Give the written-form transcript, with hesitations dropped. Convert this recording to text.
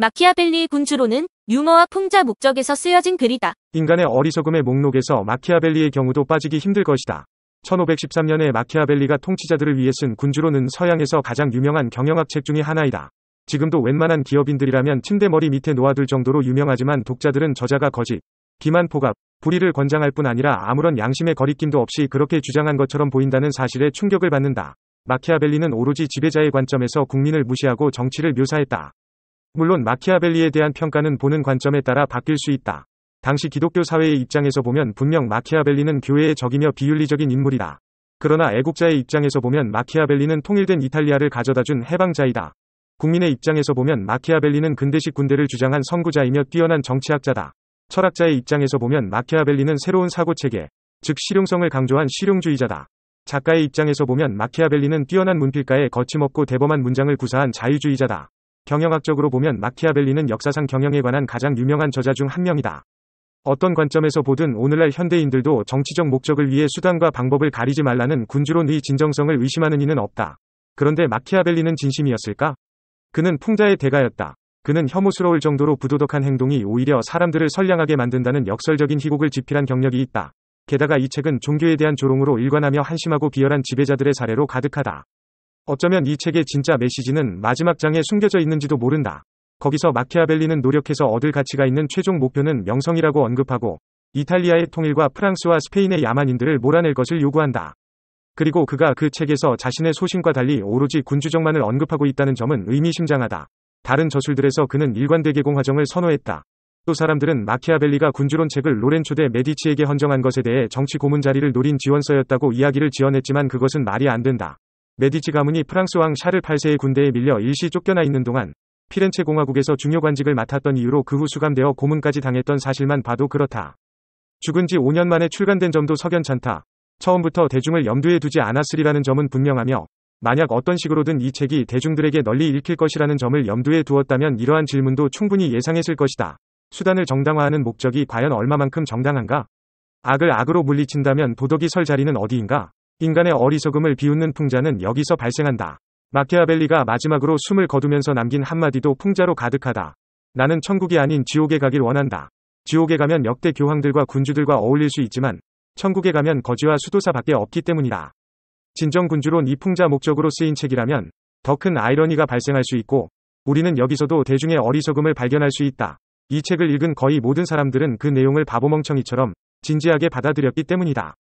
마키아벨리의 군주론은 유머와 풍자 목적에서 쓰여진 글이다. 인간의 어리석음의 목록에서 마키아벨리의 경우도 빠지기 힘들 것이다. 1513년에 마키아벨리가 통치자들을 위해 쓴 군주론은 서양에서 가장 유명한 경영학 책 중의 하나이다. 지금도 웬만한 기업인들이라면 침대 머리 밑에 놓아둘 정도로 유명하지만 독자들은 저자가 거짓, 기만, 포갑, 불의를 권장할 뿐 아니라 아무런 양심의 거리낌도 없이 그렇게 주장한 것처럼 보인다는 사실에 충격을 받는다. 마키아벨리는 오로지 지배자의 관점에서 국민을 무시하고 정치를 묘사했다. 물론 마키아벨리에 대한 평가는 보는 관점에 따라 바뀔 수 있다. 당시 기독교 사회의 입장에서 보면 분명 마키아벨리는 교회의 적이며 비윤리적인 인물이다. 그러나 애국자의 입장에서 보면 마키아벨리는 통일된 이탈리아를 가져다준 해방자이다. 국민의 입장에서 보면 마키아벨리는 근대식 군대를 주장한 선구자이며 뛰어난 정치학자다. 철학자의 입장에서 보면 마키아벨리는 새로운 사고체계, 즉 실용성을 강조한 실용주의자다. 작가의 입장에서 보면 마키아벨리는 뛰어난 문필가에 거침없고 대범한 문장을 구사한 자유주의자다. 경영학적으로 보면 마키아벨리는 역사상 경영에 관한 가장 유명한 저자 중 한 명이다. 어떤 관점에서 보든 오늘날 현대인들도 정치적 목적을 위해 수단과 방법을 가리지 말라는 군주론의 진정성을 의심하는 이는 없다. 그런데 마키아벨리는 진심이었을까? 그는 풍자의 대가였다. 그는 혐오스러울 정도로 부도덕한 행동이 오히려 사람들을 선량하게 만든다는 역설적인 희곡을 집필한 경력이 있다. 게다가 이 책은 종교에 대한 조롱으로 일관하며 한심하고 비열한 지배자들의 사례로 가득하다. 어쩌면 이 책의 진짜 메시지는 마지막 장에 숨겨져 있는지도 모른다. 거기서 마키아벨리는 노력해서 얻을 가치가 있는 최종 목표는 명성이라고 언급하고 이탈리아의 통일과 프랑스와 스페인의 야만인들을 몰아낼 것을 요구한다. 그리고 그가 그 책에서 자신의 소신과 달리 오로지 군주정만을 언급하고 있다는 점은 의미심장하다. 다른 저술들에서 그는 일관되개공화정을 선호했다. 또 사람들은 마키아벨리가 군주론 책을 로렌초 대 메디치에게 헌정한 것에 대해 정치 고문 자리를 노린 지원서였다고 이야기를 지어냈지만 그것은 말이 안 된다. 메디치 가문이 프랑스 왕 샤를 8세의 군대에 밀려 일시 쫓겨나 있는 동안 피렌체 공화국에서 중요 관직을 맡았던 이유로 그 후 수감되어 고문까지 당했던 사실만 봐도 그렇다. 죽은 지 5년 만에 출간된 점도 석연찮다. 처음부터 대중을 염두에 두지 않았으리라는 점은 분명하며 만약 어떤 식으로든 이 책이 대중들에게 널리 읽힐 것이라는 점을 염두에 두었다면 이러한 질문도 충분히 예상했을 것이다. 수단을 정당화하는 목적이 과연 얼마만큼 정당한가? 악을 악으로 물리친다면 도덕이 설 자리는 어디인가? 인간의 어리석음을 비웃는 풍자는 여기서 발생한다. 마키아벨리가 마지막으로 숨을 거두면서 남긴 한마디도 풍자로 가득하다. 나는 천국이 아닌 지옥에 가길 원한다. 지옥에 가면 역대 교황들과 군주들과 어울릴 수 있지만 천국에 가면 거지와 수도사밖에 없기 때문이다. 진정 군주론 이 풍자 목적으로 쓰인 책이라면 더 큰 아이러니가 발생할 수 있고 우리는 여기서도 대중의 어리석음을 발견할 수 있다. 이 책을 읽은 거의 모든 사람들은 그 내용을 바보멍청이처럼 진지하게 받아들였기 때문이다.